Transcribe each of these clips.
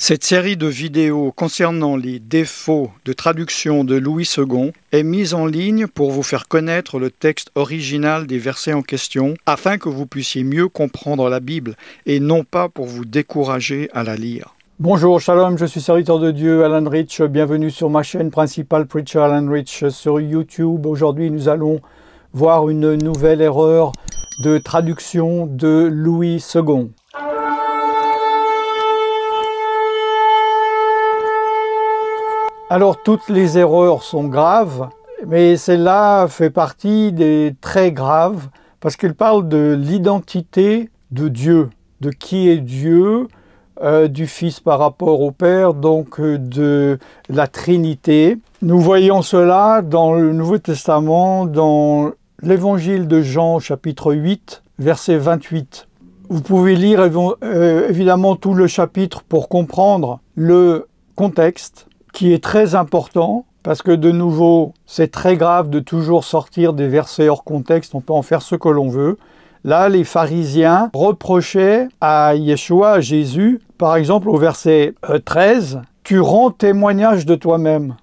Cette série de vidéos concernant les défauts de traduction de Louis II est mise en ligne pour vous faire connaître le texte original des versets en question afin que vous puissiez mieux comprendre la Bible et non pas pour vous décourager à la lire. Bonjour, shalom, je suis serviteur de Dieu, Alan Rich. Bienvenue sur ma chaîne principale, Preacher Alan Rich, sur YouTube. Aujourd'hui, nous allons voir une nouvelle erreur de traduction de Louis II. Alors, toutes les erreurs sont graves, mais celle-là fait partie des très graves, parce qu'elle parle de l'identité de Dieu, de qui est Dieu, du Fils par rapport au Père, donc de la Trinité. Nous voyons cela dans le Nouveau Testament, dans l'Évangile de Jean, chapitre 8, verset 28. Vous pouvez lire évidemment tout le chapitre pour comprendre le contexte, qui est très important, parce que de nouveau, c'est très grave de toujours sortir des versets hors contexte, on peut en faire ce que l'on veut. Là, les pharisiens reprochaient à Yeshua, à Jésus, par exemple au verset 13, « Tu rends témoignage de toi-même.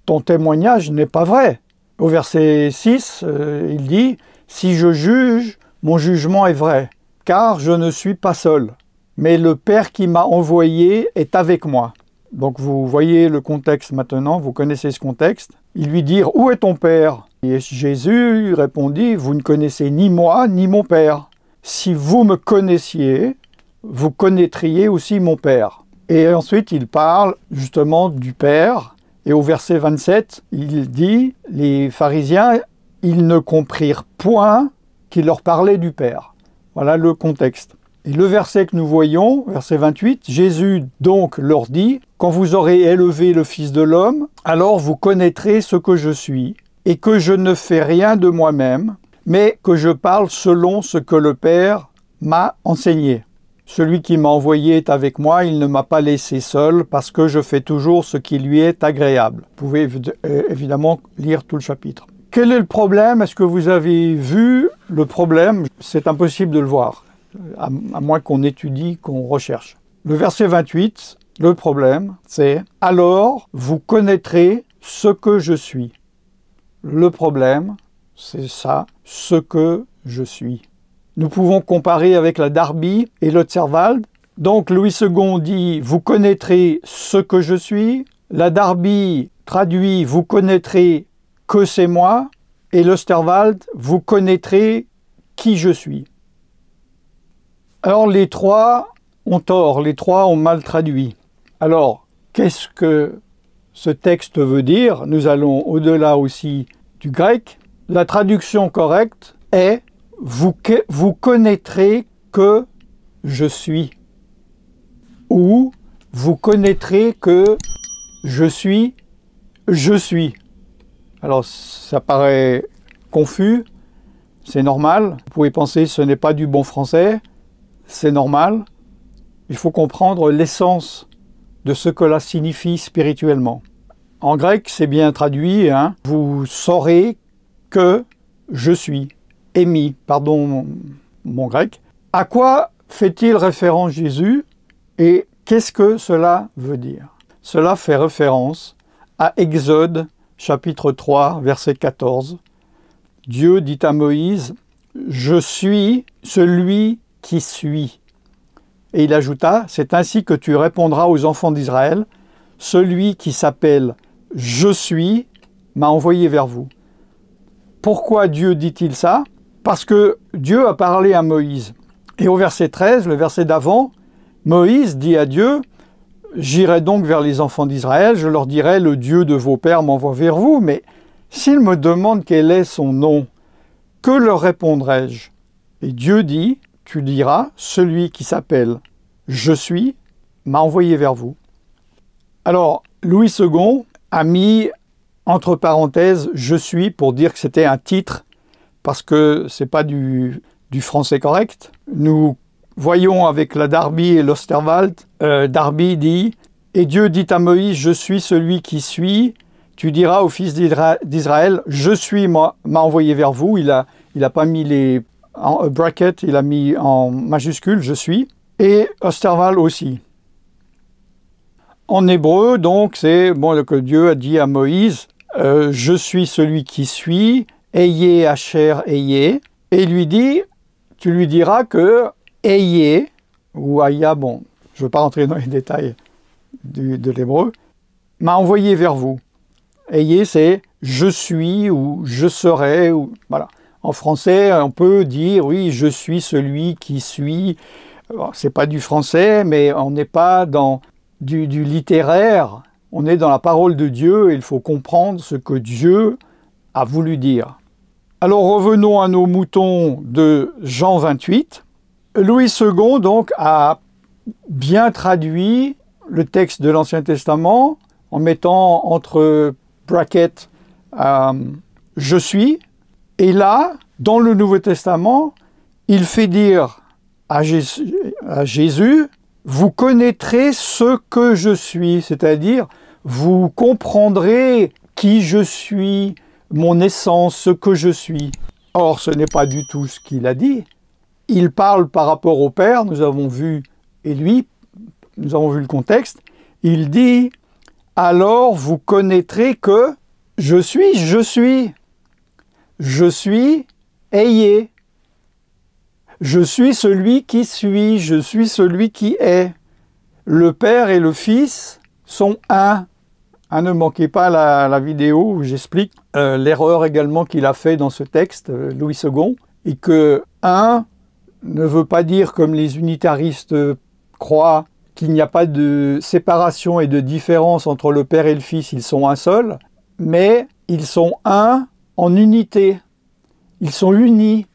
Ton témoignage n'est pas vrai. » Au verset 6, il dit, « Si je juge, mon jugement est vrai, car je ne suis pas seul, mais le Père qui m'a envoyé est avec moi. » Donc vous voyez le contexte maintenant, vous connaissez ce contexte. Ils lui dirent « Où est ton Père ?» Et Jésus répondit « Vous ne connaissez ni moi, ni mon Père. Si vous me connaissiez, vous connaîtriez aussi mon Père. » Et ensuite, il parle justement du Père. Et au verset 27, il dit « Les pharisiens, ils ne comprirent point qu'il leur parlait du Père. » Voilà le contexte. Et le verset que nous voyons, verset 28, Jésus donc leur dit « Quand vous aurez élevé le Fils de l'homme, alors vous connaîtrez ce que je suis, et que je ne fais rien de moi-même, mais que je parle selon ce que le Père m'a enseigné. Celui qui m'a envoyé est avec moi, il ne m'a pas laissé seul, parce que je fais toujours ce qui lui est agréable. » Vous pouvez évidemment lire tout le chapitre. Quel est le problème? Est-ce que vous avez vu le problème? C'est impossible de le voir, à moins qu'on étudie, qu'on recherche. Le verset 28, le problème, c'est « Alors vous connaîtrez ce que je suis. » Le problème, c'est ça, ce que je suis. Nous pouvons comparer avec la Darby et l'Otserwald. Donc Louis II dit « Vous connaîtrez ce que je suis ». La Darby traduit « Vous connaîtrez que c'est moi ». Et l'Otserwald « Vous connaîtrez qui je suis ». Alors les trois ont tort, les trois ont mal traduit. Alors, qu'est-ce que ce texte veut dire? Nous allons au-delà aussi du grec. La traduction correcte est « Vous connaîtrez que je suis » ou « Vous connaîtrez que je suis ». Alors, ça paraît confus, c'est normal. Vous pouvez penser que ce n'est pas du bon français, c'est normal. Il faut comprendre l'essence de ce que cela signifie spirituellement. En grec, c'est bien traduit, hein. Vous saurez que je suis émis, pardon mon grec. À quoi fait-il référence Jésus et qu'est-ce que cela veut dire? Cela fait référence à Exode, chapitre 3, verset 14. Dieu dit à Moïse, « Je suis celui qui suis. » Et il ajouta, « C'est ainsi que tu répondras aux enfants d'Israël, celui qui s'appelle « Je suis » m'a envoyé vers vous. » Pourquoi Dieu dit-il ça? Parce que Dieu a parlé à Moïse. Et au verset 13, le verset d'avant, Moïse dit à Dieu, « J'irai donc vers les enfants d'Israël, je leur dirai, le Dieu de vos pères m'envoie vers vous, mais s'ils me demandent quel est son nom, que leur répondrai-je? » Et Dieu dit, « Tu diras, celui qui s'appelle « Je suis » m'a envoyé vers vous. » Alors, Louis II a mis entre parenthèses « Je suis » pour dire que c'était un titre, parce que ce n'est pas du français correct. Nous voyons avec la Darby et l'Otserwald, Darby dit « Et Dieu dit à Moïse, je suis celui qui suis, tu diras aux fils d'Israël, je suis m'a envoyé vers vous. » Il a pas mis les en bracket, il a mis en majuscule, je suis. Et Otserwald aussi. En hébreu, donc, c'est bon, que Dieu a dit à Moïse, je suis celui qui suis, ayez Asher, ayez. Et il lui dit, tu lui diras que ayez, ou Aya, bon, je ne veux pas rentrer dans les détails de l'hébreu, m'a envoyé vers vous. Ayez, c'est je suis ou je serai. Ou, voilà. En français, on peut dire, oui, je suis celui qui suis. Bon, ce n'est pas du français, mais on n'est pas dans du littéraire. On est dans la parole de Dieu et il faut comprendre ce que Dieu a voulu dire. Alors revenons à nos moutons de Jean 28. Louis II donc a bien traduit le texte de l'Ancien Testament en mettant entre brackets je suis. Et là, dans le Nouveau Testament, il fait dire à Jésus, vous connaîtrez ce que je suis, c'est-à-dire vous comprendrez qui je suis, mon essence, ce que je suis. Or, ce n'est pas du tout ce qu'il a dit. Il parle par rapport au Père, nous avons vu, et lui, nous avons vu le contexte. Il dit, alors vous connaîtrez que je suis, ayez. Je suis celui qui suis, je suis celui qui est. Le Père et le Fils sont un. Ne manquez pas la vidéo où j'explique l'erreur également qu'il a fait dans ce texte, Louis II, et que un ne veut pas dire, comme les unitaristes croient, qu'il n'y a pas de séparation et de différence entre le Père et le Fils, ils sont un seul, mais ils sont un en unité. Ils sont unis,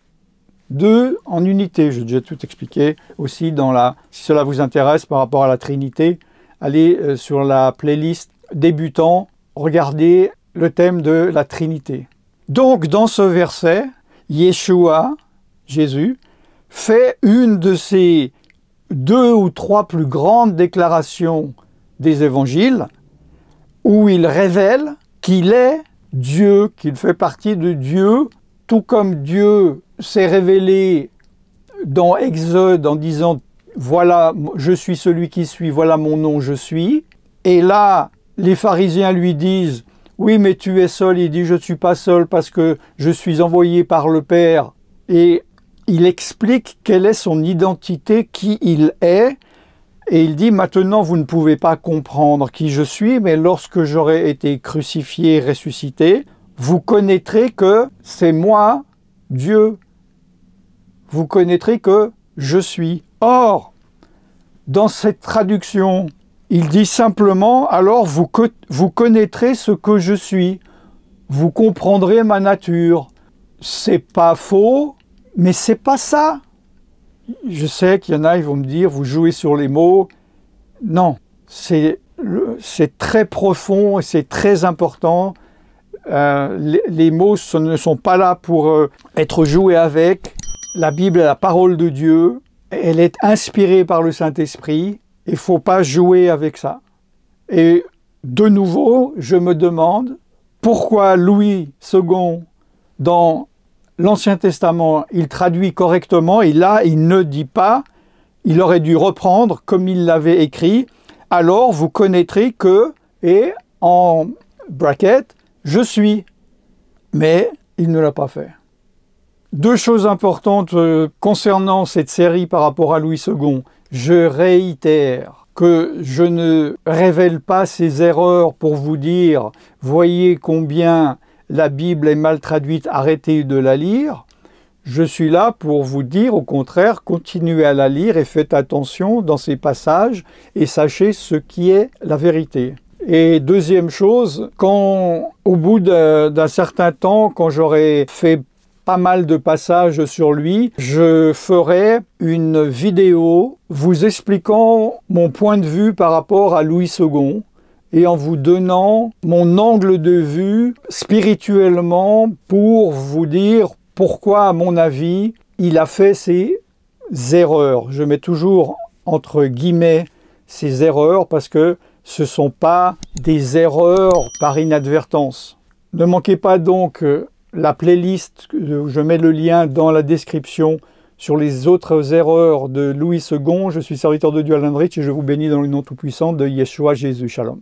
deux en unité. J'ai déjà tout expliqué aussi si cela vous intéresse par rapport à la Trinité, allez sur la playlist débutant, regardez le thème de la Trinité. Donc dans ce verset, Yeshua, Jésus, fait une de ces 2 ou 3 plus grandes déclarations des évangiles où il révèle qu'il est Dieu, qu'il fait partie de Dieu, tout comme Dieu s'est révélé dans Exode en disant « Voilà, je suis celui qui suis, voilà mon nom, je suis ». Et là, les pharisiens lui disent « Oui, mais tu es seul ». Il dit « Je ne suis pas seul parce que je suis envoyé par le Père ». Et il explique quelle est son identité, qui il est. Et il dit « Maintenant, vous ne pouvez pas comprendre qui je suis, mais lorsque j'aurai été crucifié, ressuscité, vous connaîtrez que c'est moi, Dieu. Vous connaîtrez que je suis. » Or, dans cette traduction, il dit simplement « Alors vous connaîtrez ce que je suis. Vous comprendrez ma nature. » C'est pas faux, mais c'est pas ça. Je sais qu'il y en a, ils vont me dire, vous jouez sur les mots. Non, c'est très profond et c'est très important. Les mots ne sont pas là pour être joués avec. La Bible est la parole de Dieu. Elle est inspirée par le Saint-Esprit. Il ne faut pas jouer avec ça. Et de nouveau, je me demande pourquoi Louis II, dans l'Ancien Testament, il traduit correctement et là, il ne dit pas, il aurait dû reprendre comme il l'avait écrit, « Alors vous connaîtrez que, et en bracket, je suis ». Mais il ne l'a pas fait. 2 choses importantes concernant cette série par rapport à Louis II. Je réitère que je ne révèle pas ces erreurs pour vous dire « Voyez combien la Bible est mal traduite, arrêtez de la lire ». Je suis là pour vous dire, au contraire, continuez à la lire et faites attention dans ces passages et sachez ce qui est la vérité. Et deuxième chose, au bout d'un certain temps, quand j'aurai fait pas mal de passages sur lui, je ferai une vidéo vous expliquant mon point de vue par rapport à Louis II et en vous donnant mon angle de vue spirituellement pour vous dire pourquoi, à mon avis, il a fait ces erreurs. Je mets toujours entre guillemets ces erreurs parce que ce ne sont pas des erreurs par inadvertance. Ne manquez pas donc la playlist, je mets le lien dans la description sur les autres erreurs de Louis II. Je suis serviteur de Dieu Alain Drich et je vous bénis dans le nom tout-puissant de Yeshua Jésus. Shalom.